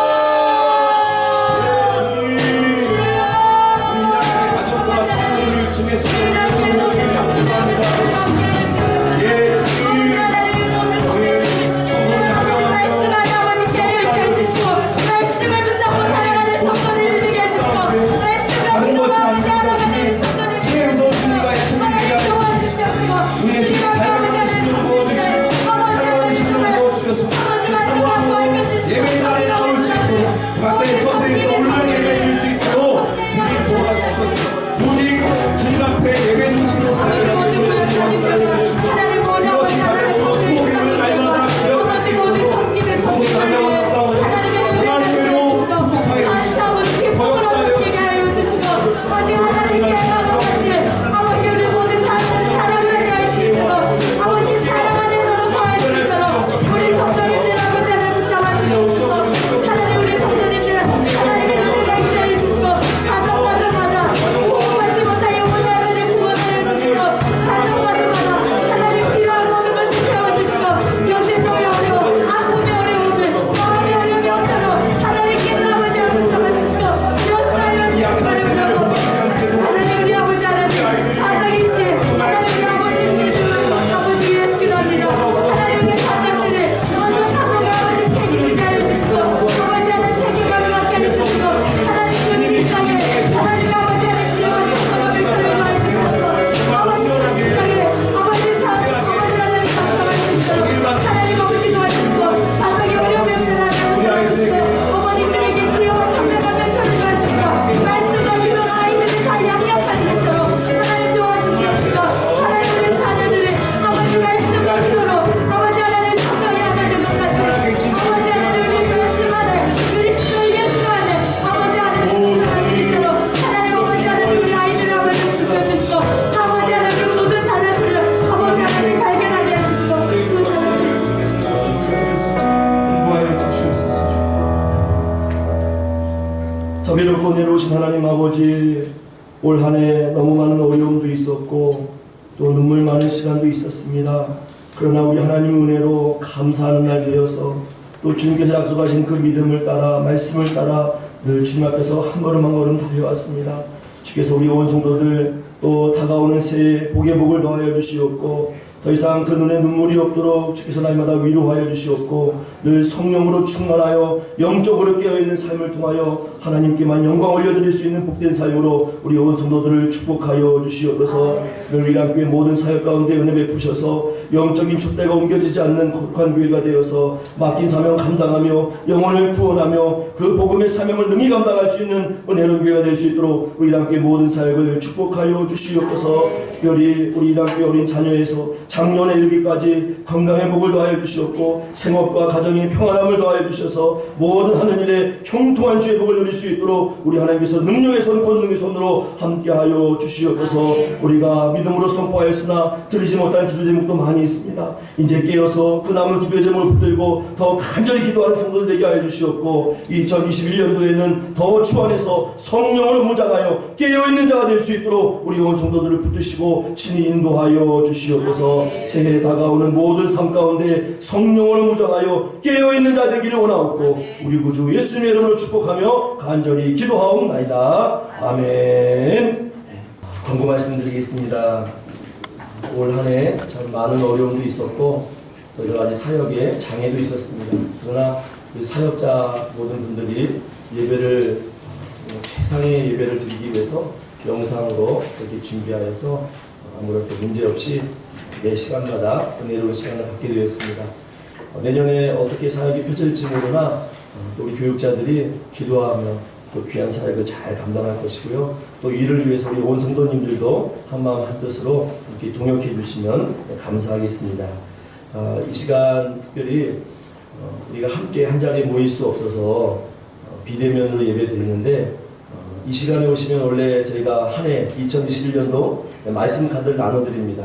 자비롭고 내려오신 하나님 아버지, 올 한 해 너무 많은 어려움도 있었고 또 눈물 많은 시간도 있었습니다. 그러나 우리 하나님 은혜로 감사하는 날 되어서 또 주님께서 약속하신 그 믿음을 따라 말씀을 따라 늘 주님 앞에서 한 걸음 한 걸음 달려왔습니다. 주께서 우리 온 성도들 또 다가오는 새해 복의 복을 더하여 주시옵고 더 이상 그 눈에 눈물이 없도록 주께서 날마다 위로하여 주시옵고 늘 성령으로 충만하여 영적으로 깨어있는 삶을 통하여 하나님께만 영광 올려드릴 수 있는 복된 삶으로 우리 온 성도들을 축복하여 주시옵소서. 늘 이랑교회 모든 사역 가운데 은혜 베푸셔서 영적인 촛대가 옮겨지지 않는 거룩한 교회가 되어서 맡긴 사명 감당하며 영혼을 구원하며 그 복음의 사명을 능히 감당할 수 있는 은혜로운 교회가 될 수 있도록 우리 이랑교회 모든 사역을 축복하여 주시옵소서. 특별히 우리 이랑교회 어린 자녀에서 작년에 이르기까지 건강의 복을 더하여 주시옵고 생업과 가정의 평안함을 더하여 주셔서 모든 하는 일에 형통한 주의 복을 누릴 수 있도록 우리 하나님께서 능력의 손 권능의 손으로 함께하여 주시옵소서. 우리가 믿음으로 선포하였으나 드리지 못한 기도 제목도 많이 있습니다. 이제 깨어서 그 남은 기도 제목을 붙들고 더 간절히 기도하는 성도들 되게 하여 주시옵고 2021년도에는 더 주 안에서 성령으로 무장하여 깨어있는 자가 될 수 있도록 우리 온 성도들을 붙드시고 친히 인도하여 주시옵소서. 새해 다가오는 모든 삶 가운데 성령으로 무장하여 깨어있는 자 되기를 원하옵고 우리 구주 예수님의 이름으로 축복하며 간절히 기도하옵나이다. 아멘. 광고 말씀드리겠습니다. 올 한 해 참 많은 어려움도 있었고 또 여러 가지 사역에 장애도 있었습니다. 그러나 우리 사역자 모든 분들이 예배를 정말 최상의 예배를 드리기 위해서 영상으로 이렇게 준비하여서 아무것도 문제 없이 매 시간마다 은혜로운 시간을 갖게 되었습니다. 내년에 어떻게 사역이 펼쳐질지 모르나 또 우리 교육자들이 기도하며 또 귀한 사역을 잘 감당할 것이고요. 또 이를 위해서 우리 온 성도님들도 한마음 한뜻으로 이렇게 동역해 주시면 감사하겠습니다. 이 시간 특별히 우리가 함께 한 자리에 모일 수 없어서 비대면으로 예배 드리는데 이 시간에 오시면 원래 저희가 한 해 2021년도 말씀 카드를 나눠드립니다.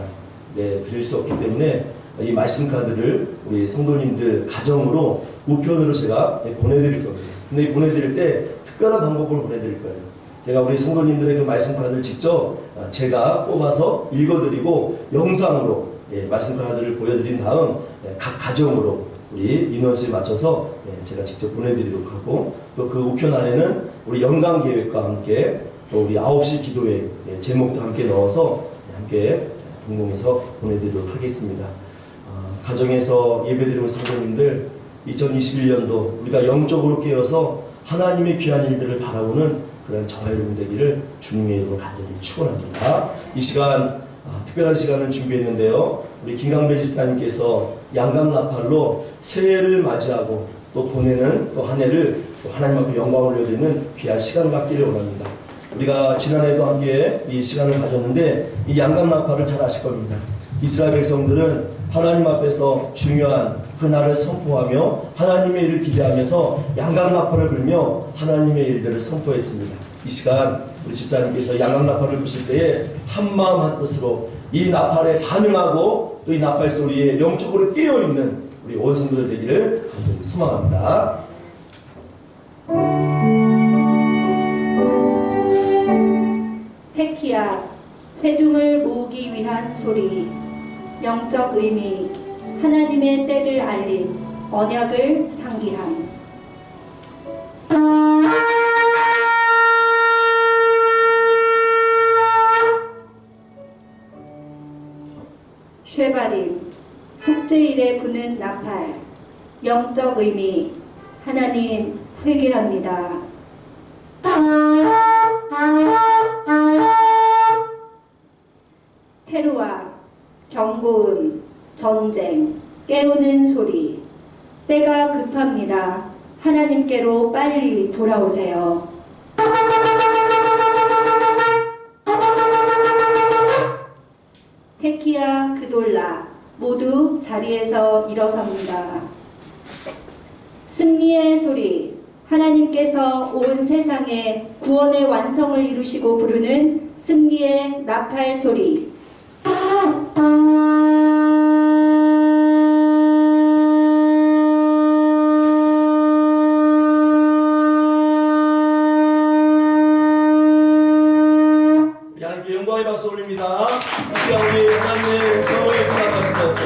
네, 드릴 수 없기 때문에 이 말씀 카드를 우리 성도님들 가정으로 우편으로 제가 보내드릴 겁니다. 근데 이 보내드릴 때 특별한 방법으로 보내드릴 거예요. 제가 우리 성도님들의 그 말씀 카드를 직접 제가 뽑아서 읽어드리고 영상으로 말씀 카드를 보여드린 다음 각 가정으로 우리 인원수에 맞춰서 제가 직접 보내드리도록 하고 또 그 우편 안에는 우리 연강 계획과 함께 또 우리 9시 기도회 제목도 함께 넣어서 함께 공동해서 보내드리도록 하겠습니다. 가정에서 예배드리는 성도님들 2021년도 우리가 영적으로 깨어서 하나님의 귀한 일들을 바라보는 그런 저와 여러분 되기를 주님의 이름으로 간절히 축원합니다. 이 시간 특별한 시간을 준비했는데요. 우리 김강배 집사님께서 양강나팔로 새해를 맞이하고 또 보내는 또 한 해를 또 하나님 앞에 영광을 올려드리는 귀한 시간을 갖기를 원합니다. 우리가 지난해에도 함께 이 시간을 가졌는데 이 양강나팔을 잘 아실 겁니다. 이스라엘 백성들은 하나님 앞에서 중요한 그 날을 선포하며 하나님의 일을 기대하면서 양강나팔을 불며 하나님의 일들을 선포했습니다. 이 시간 우리 집사님께서 양강나팔을 부실 때에 한마음 한뜻으로 이 나팔에 반응하고 또 이 나팔 소리에 영적으로 깨어있는 우리 온 성도들 되기를 간절히 소망합니다. 테키야, 회중을 모으기 위한 소리, 영적 의미, 하나님의 때를 알림, 언약을 상기함. 쉐바림, 속죄일에 부는 나팔, 영적 의미, 하나님 회개합니다. 테루아, 경고음, 전쟁, 깨우는 소리, 때가 급합니다. 하나님께로 빨리 돌아오세요. 테키야, 그돌라, 모두 자리에서 일어섭니다. 승리의 소리, 하나님께서 온 세상에 구원의 완성을 이루시고 부르는 승리의 나팔 소리. 하나님께 영광의 박수 올립니다. 이 시간 우리 하나님의 영광을 기뻐하시면서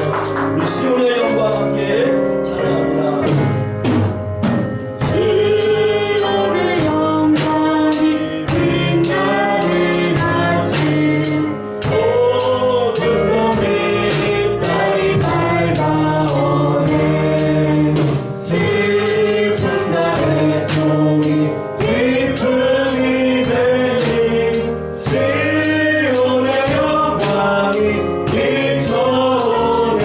우리 시온의 영광과 함께 찬양합니다. 시온의 영광이 빛나는 아침 모든 봄이 따위 밝아오네. 슬픈 날의 종이 기쁨이 되니 시온의 영광이 비춰오네.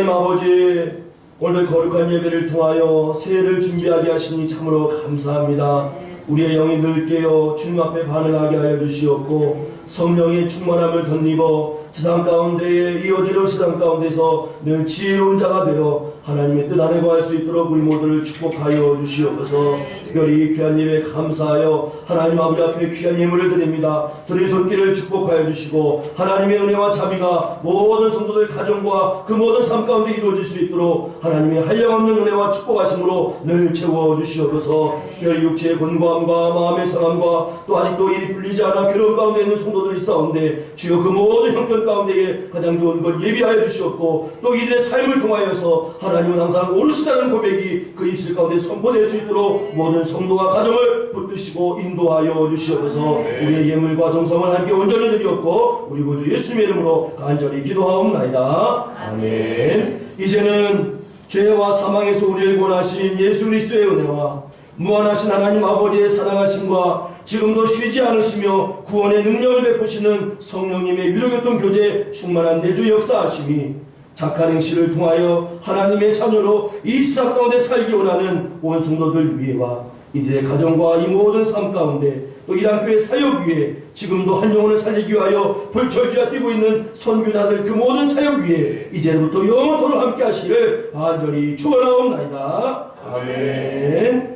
하나님 아버지, 오늘도 거룩한 예배를 통하여 새해를 준비하게 하시니 참으로 감사합니다. 우리의 영이 늘 깨어 주님 앞에 반응하게 하여 주시옵고, 성령의 충만함을 덧입어 세상 가운데에, 이 어지러운 세상 가운데서 늘 지혜로운 자가 되어 하나님의 뜻 안에 거할 수 있도록 우리 모두를 축복하여 주시옵소서. 특별히 귀한 예배 감사하여 하나님 아버지 앞에 귀한 예물을 드립니다. 드린 손길을 축복하여 주시고, 하나님의 은혜와 자비가 모든 성도들 가정과 그 모든 삶 가운데 이루어질 수 있도록 하나님의 한량없는 은혜와 축복하심으로 늘 채워 주시옵소서. 특별히 육체의 곤고함과 마음의 상함과 또 아직도 일이 풀리지 않아 괴로운 가운데 있는 성도들이 있사온데, 주여 그 모든 형편 가운데에 가장 좋은 것 예비하여 주시옵고, 또 이들의 삶을 통하여서 하나님은 항상 옳으시다는 고백이 그 입술 가운데 선포될 수 있도록 모든 성도와 가정을 붙드시고 인도하여 주시옵소서. 우리의 예물과 정성을 함께 온전히 드리옵고, 우리 구주 예수님의 이름으로 간절히 기도하옵나이다. 아멘. 이제는 죄와 사망에서 우리를 구원하신 예수 그리스도의 은혜와 무한하신 하나님 아버지의 사랑하심과 지금도 쉬지 않으시며 구원의 능력을 베푸시는 성령님의 위로교통 교제 충만한 내주 역사하심이 착한 행실을 통하여 하나님의 자녀로 이 세상 가운데 살기 원하는 온 성도들 위에와 이들의 가정과 이 모든 삶 가운데 또 이랑교회 사역 위에 지금도 한 영혼을 살리기 위하여 불철주야 뛰고 있는 선교사들 그 모든 사역 위에 이제부터 영원토록 함께 하시기를 간절히 축원하옵나이다. 아멘.